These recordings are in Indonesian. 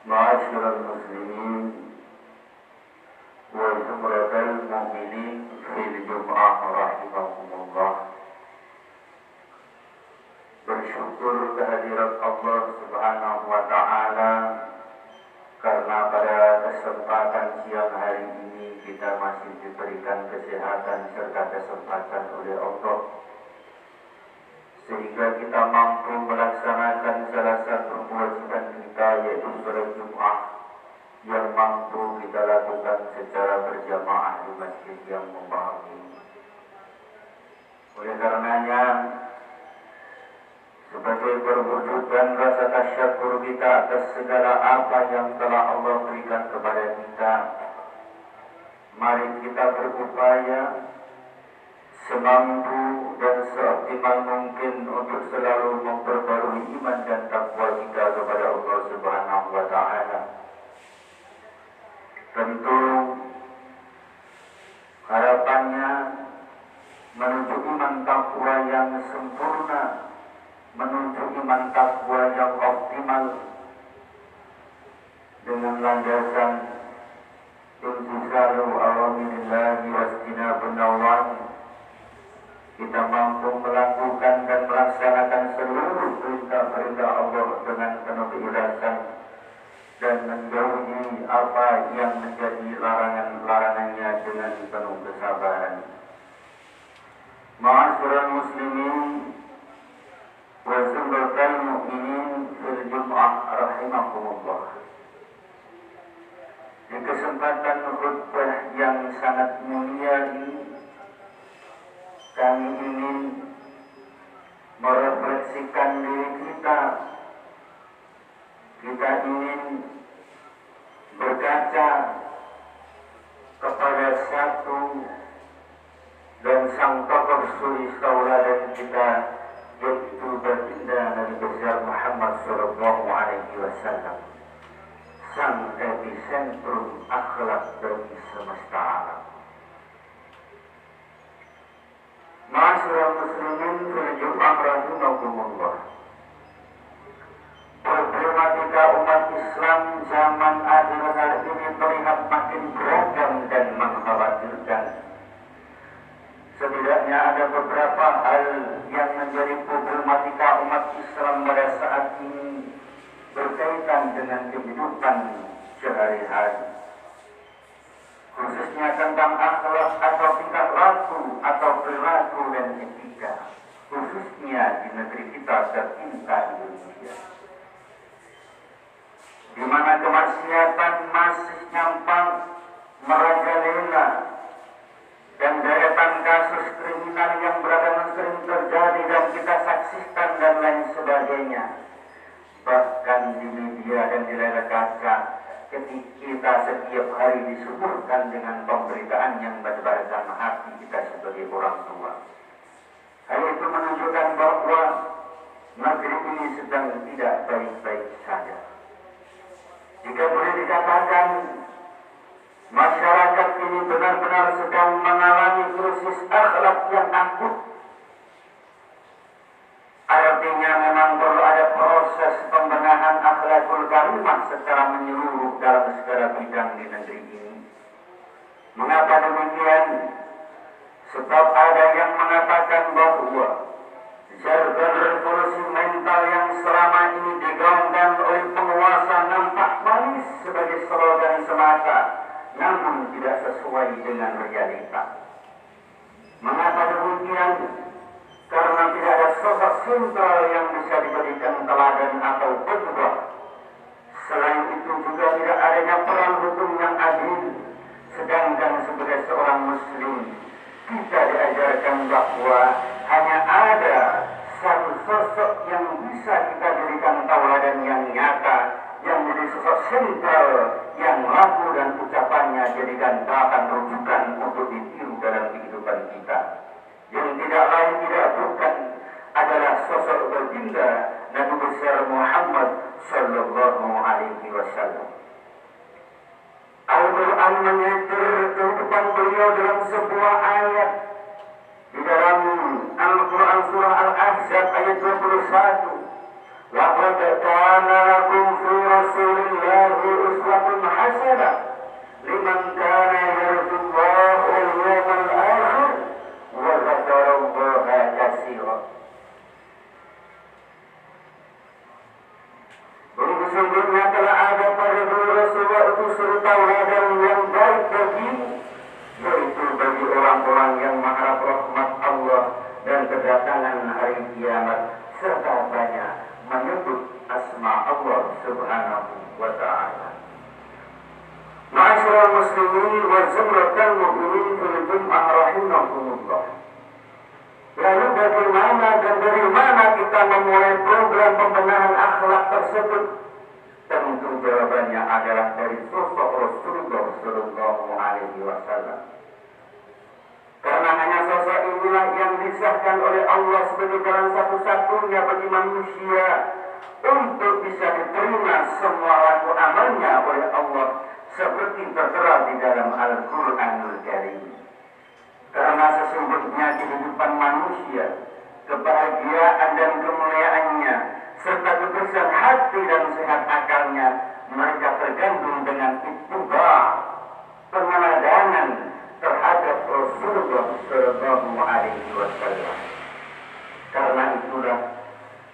Ma'asyiral muslimin wa zumratal mu'minin fil jum'ah rahimakumullah. Bersyukur kehadirat Allah Subhanahu wa ta'ala karena pada kesempatan siang hari ini kita masih diberikan kesehatan serta kesempatan oleh Allah, sehingga kita mampu melaksanakan salah satu kewajiban kita, yaitu sholat Jumat yang mampu kita lakukan secara berjamaah di masjid yang mubarak ini. Oleh karenanya, sebagai perwujudan rasa tasyukur kita atas segala apa yang telah Allah berikan kepada kita, mari kita berupaya semampu dan seoptimal mungkin untuk selalu memperbarui iman dan takwa kita kepada Allah Subhanahu wa ta'ala. Tentu harapannya menuju iman takwa yang sempurna, menuju iman takwa yang optimal dengan landasan imtisalu awamirillahi wastinabun nawahi. Kita mampu melakukan dan melaksanakan seluruh perintah-perintah Allah dengan penuh keikhlasan dan menjauhi apa yang menjadi larangan-larangannya dengan penuh kesabaran. Ma'asyiral muslimin wa zumratal mu'minin fil jum'ah rahimakumullah. Di kesempatan khutbah yang sangat mulia ini, kami ingin merefleksikan diri kita. Kita ingin berkaca kepada satu dan sang tokoh suri tauladan kita, yaitu baginda Nabi besar Muhammad sallallahu alaihi wasallam, sang epicentrum akhlak bagi semesta alam. Ma'asyiral muslimin fil jum'ah rahimakumullah. Problematika umat Islam zaman akhir hari ini terlihat makin beragam dan mengkhawatirkan. Setidaknya ada beberapa hal yang menjadi problematika umat Islam pada saat ini berkaitan dengan kehidupan sehari-hari, khususnya tentang akhlak atau tingkah laku atau perilaku dan etika, khususnya di negeri kita tercinta Indonesia, di mana kemaksiatan masih nyampang merajalela dan deretan kasus kriminal yang beragam sering terjadi dan kita saksikan dan lain sebagainya. Bahkan di media dan di layar kaca kita setiap hari disuguhkan dengan pemberitaan yang membahayakan hati kita sebagai orang tua. Hal itu menunjukkan bahwa negeri ini sedang tidak baik-baik saja. Jika boleh dikatakan, masyarakat ini benar-benar sedang mengalami krisis akhlak yang akut. Artinya memang perlu ada proses pembenahan akhlakul karimah secara menyeluruh dalam segala bidang di negeri ini. Mengapa demikian? Sebab ada yang mengatakan bahwa jargon revolusi mental yang selama ini digaungkan oleh penguasa nampak manis sebagai slogan semata, namun tidak sesuai dengan realita. Mengapa demikian? Karena tidak ada sosok sentral yang bisa dijadikan teladan atau qudwah. Selain itu juga tidak adanya peran hukum yang adil. Sedangkan sebagai seorang muslim, kita diajarkan bahwa hanya ada satu sosok yang bisa kita jadikan tauladan yang nyata, yang menjadi sosok sentral, yang laku dan ucapannya jadikan bahan rujukan untuk ditiru dalam kehidupan kita. Yang tidak lain tidak bukan adalah sosok baginda Nabi besar Muhammad sallallahu alaihi wasallam. Al-Quran menyetir kehidupan beliau dalam sebuah ayat. Di dalam Al-Quran surah Al-Ahzab ayat 21, laqad kana lakum fi Rasulillah Allah Subhanahu wa ta'ala. Ma'asyiral muslimin wa zumratal mu'minin fil jum'ah rahimakumullah. Lalu bagaimana dan dari mana kita memulai program pembenahan akhlak tersebut? Tentu jawabannya adalah dari sosok Rasulullah Sallallahu Alaihi Wasallam. Karena hanya sosok inilah yang disahkan oleh Allah sebagai jalan satu-satunya bagi manusia untuk bisa diterima semua laku amalnya oleh Allah seperti tertera di dalam Al-Quranul Karim. Karena sesungguhnya kehidupan manusia, kebahagiaan dan kemuliaannya, serta kebersihan hati dan sehat akalnya, mereka tergantung dengan ittiba, peneladanan terhadap Rasulullah Sallallahu Alaihi Wasallam. Karena itulah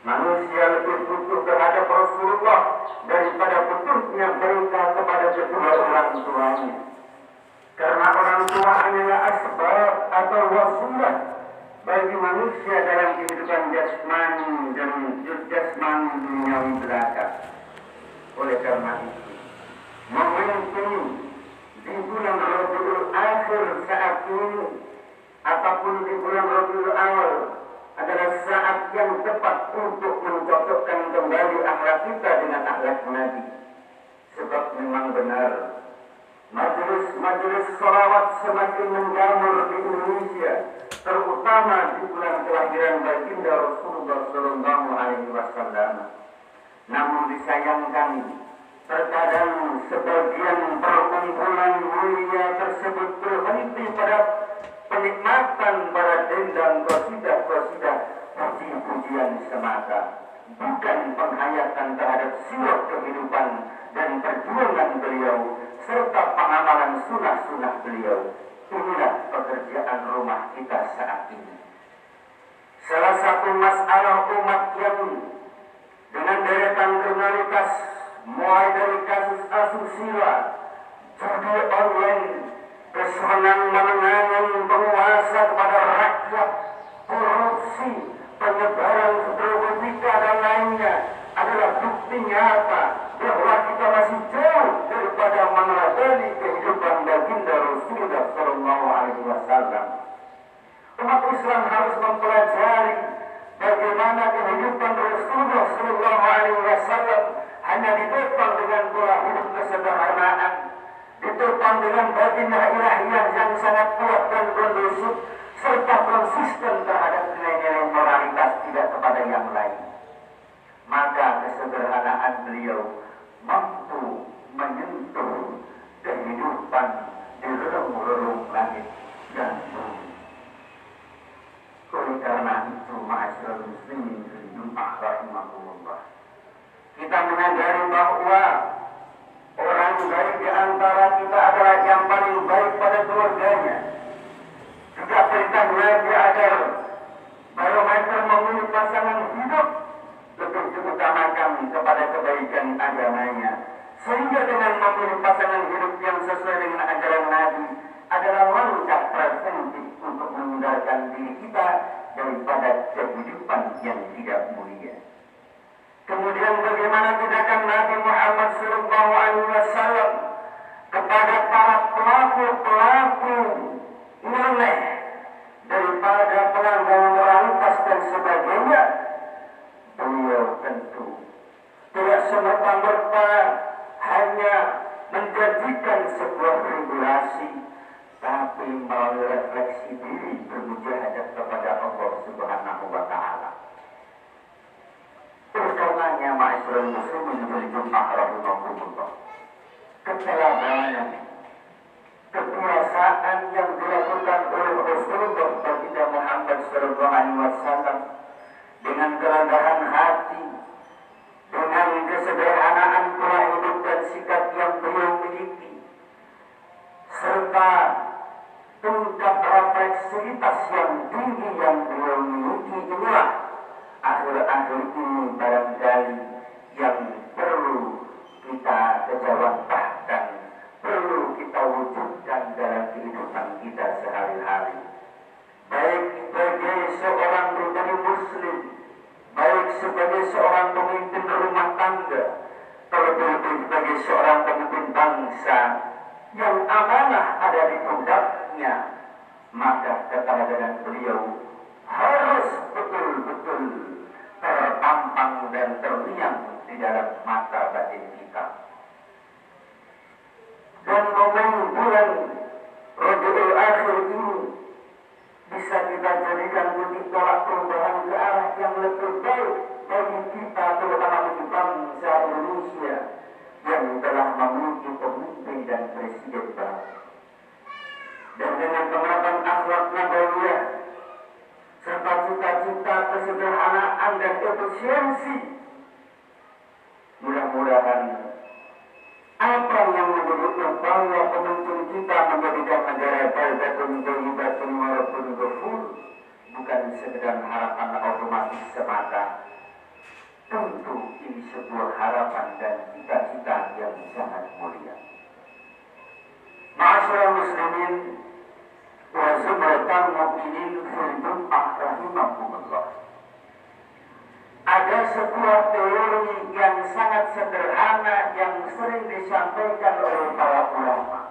manusia lebih butuh terhadap Rasulullah daripada butuhnya mereka kepada kedua orang tuanya. Karena orang tua hanyalah asbab atau wasilah bagi manusia dalam kehidupan jasmani dan jasmani duniawi belaka. Oleh karena itu, momentum di bulan Rabiul Akhir saat ini ataupun di bulan Rabiul Awal adalah saat yang tepat untuk mencocokkan kembali akhlak kita dengan akhlak Nabi. Sebab memang benar, majelis sholawat semakin menjamur di Indonesia, terutama di bulan kelahiran baginda Rasulullah Sallallahu Alaihi Wasallam. Namun disayangkan, terkadang sebagian perkumpulan mulia tersebut berhenti pada penikmatan para dendang qasidah-qasidah puji-pujian semata, bukan penghayatan terhadap sirah kehidupan dan perjuangan beliau serta pengamalan sunnah-sunnah beliau. Inilah pekerjaan rumah kita saat ini. Salah satu masalah umat yang dengan deretan kriminalitas mulai dari kasus asusila, judi online, kesenang-menangan penguasa kepada rakyat, korupsi, penyebaran narkotika dan lainnya adalah bukti nyata bahwa kita masih jauh daripada meneladani kehidupan baginda Rasulullah Sallallahu Alaihi Wasallam. Umat Islam harus mempelajari bagaimana kehidupan Rasulullah Sallallahu Alaihi Wasallam hanya ditopang dengan pola hidup kesederhanaan, ditopang dengan baginda ilahiyah yang sangat kuat dan kondusif, serta konsisten terhadap nilai-nilai moralitas tidak kepada yang lain. Maka kesederhanaan beliau mampu menyentuh kehidupan di relung-relung langit dan bumi. Oleh karena itu, ma'asyiral muslimin fil jum'ah rahimakumullah, kita menyadari bahwa orang baik di antara kita adalah yang paling baik pada keluarganya. Juga perintah Nabi agar barometer memilih pasangan hidup lebih diutamakan kepada kebaikan agamanya, sehingga dengan memilih pasangan hidup yang sesuai dengan ajaran Nabi adalah langkah preventif untuk menghindarkan diri kita daripada kehidupan yang tidak mulia. Kemudian bagaimana tindakan Nabi Muhammad Sallallahu Alaihi Wasallam kepada para pelaku nyeleneh daripada pelanggaran moralitas dan sebagainya. Beliau tentu tidak semerta-merta hanya menjadikan sebuah regulasi, tapi melalui refleksi diri bermujahadah kepada Allah Subhanahu wa Ta'ala. Karenanya, ma'asyiral muslimin fil jum'ah rahimakumullah, keteladanan, kebiasaan yang dilakukan oleh Rasulullah baginda Muhammad Sallallahu Alaihi Wasallam dengan kerendahan hati, dengan kesederhanaan pola hidup dan sikap yang beliau miliki, serta tingkat refleksivitas yang tinggi yang beliau miliki, inilah akhir-akhir ini barangkali yang perlu sebagai seorang pemimpin bangsa yang amanah ada di pundaknya, maka keteladanan beliau harus betul-betul terpampang dan terliang di dalam mata batin kita. Dan momen bulan Rabiul Akhir ini bisa kita jadikan titik tolak perubahan ke arah yang lebih baik bagi kita, terutama bagi bangsa Indonesia yang telah memiliki pemimpin dan presiden baru. Dan dengan penerapan akhlak nabawiyah serta cita-cita kesederhanaan dan efisiensi, mudah-mudahan apa yang menjadi upaya pemimpin kita menjadikan negara baldatun thayyibatun wa rabbun ghafur bukan sekedar harapan otomatis semata. Tentu ini sebuah harapan dan cita-cita yang sangat mulia. Ma'asyiral muslimin wa zumratal mu'minin fil jum'ah rahimakumullah. Ada sebuah teori yang sangat sederhana yang sering disampaikan oleh para ulama.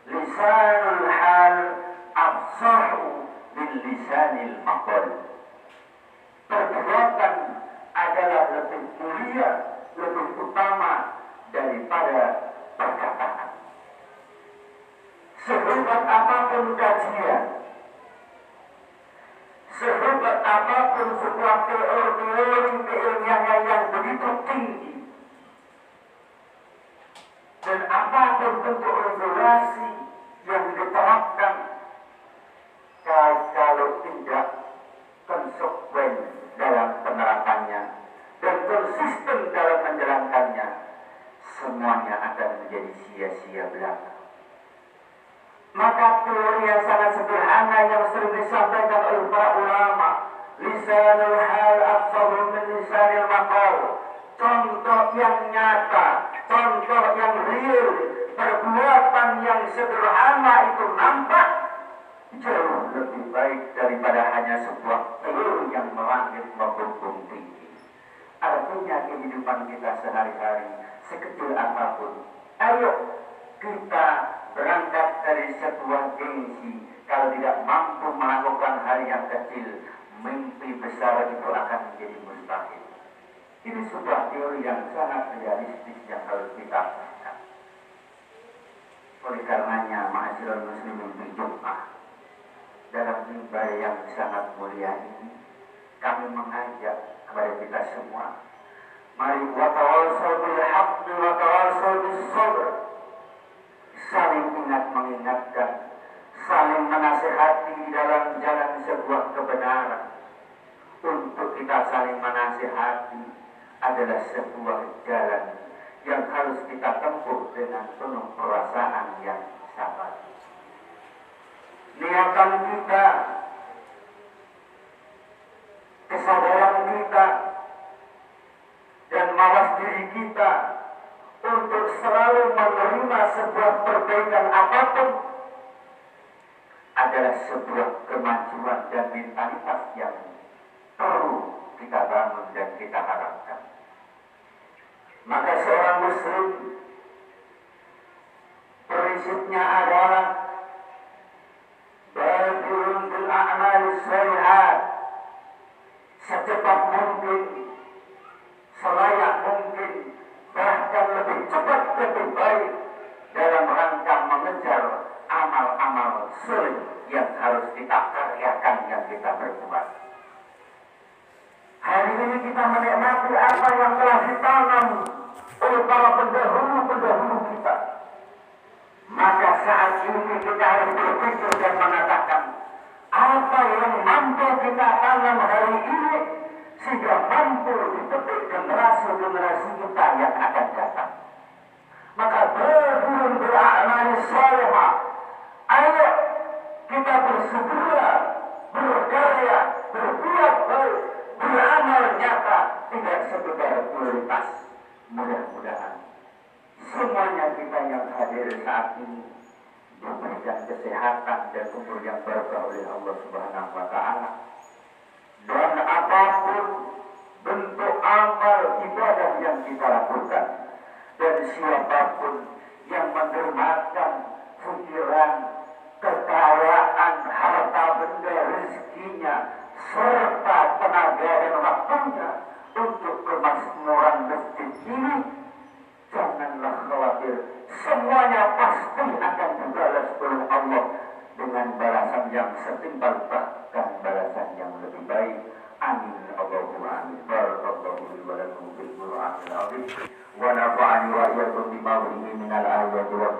Lisanul hal afsahu bil lisanil maqal. Perbuatan adalah lebih mulia, lebih utama daripada perkataan. Sehebat apapun kajian, sehebat apapun sebuah teori keilmiahan yang begitu tinggi, dan apapun bentuk regulasi yang diterapkan, kalau tidak konsekuen dalam penerapannya dan konsisten dalam menjalankannya, semuanya akan menjadi sia-sia belaka. Maka teori yang sangat sederhana yang sering disampaikan oleh para ulama, lisanul hal afsahu min lisanil maqal, contoh yang nyata, contoh yang real, perbuatan yang sederhana itu nampak jauh lebih baik daripada hanya sebuah teori yang melangit menghukum tinggi. Artinya kehidupan kita sehari-hari sekecil apapun, ayo kita berangkat dari sebuah gengsi. Kalau tidak mampu melakukan hal yang kecil, mimpi besar itu akan menjadi mustahil. Ini sebuah teori yang sangat realistis yang harus kita lakukan. Oleh karenanya, ma'asyiral muslimin fil jum'ah, dalam mimbar yang sangat mulia ini, kami mengajak kepada kita semua, mari watawassaw bil haqqi watawassaw bis sabr. Saling ingat mengingatkan, saling menasihati di dalam jalan sebuah kebenaran. Untuk kita saling menasihati adalah sebuah jalan yang harus kita tempuh dengan penuh perasaan yang sabar. Niatan kita, kesadaran kita, dan mawas diri kita untuk selalu menerima sebuah perbaikan apapun adalah sebuah kemajuan dan mentalitas yang perlu kita bangun dan kita harapkan. Maka seorang muslim prinsipnya adalah badirun bil a'malis shalihat, secepat mungkin, selayak mungkin, bahkan lebih cepat lebih baik dalam rangka mengejar amal-amal soleh yang harus kita karyakan, yang kita perbuat. Hari ini kita menikmati apa yang telah ditanam oleh para pendahulu kita. Maka saat ini kita harus berpikir dan mengatakan, apa yang mampu kita tanam hari ini sehingga mampu dipetik generasi-generasi kita yang akan datang. Maka badirun bil a'malis shalihah, ayo kita bersegera berkarya, berbuat baik, beramal nyata, tidak sekedar prioritas. Mudah-mudahan semuanya kita yang hadir saat ini diberikan kesehatan dan umur yang berkah oleh Allah Subhanahu wa Ta'ala, dan apapun bentuk amal ibadah yang kita lakukan, dan siapapun yang mendermakan pikiran, kekayaan, harta benda, rezekinya, serta tenaga dan waktunya untuk kemakmuran masjid ini, janganlah khawatir, semuanya pasti akan dibalas oleh Allah dengan balasan yang setimpal, bahkan balasan yang lebih baik. Amin Allahumma amin. Barakallahu li wa lakum fil Qur'anil azim wa nafa'ani wa iyyakum bima fihi minal ayati wal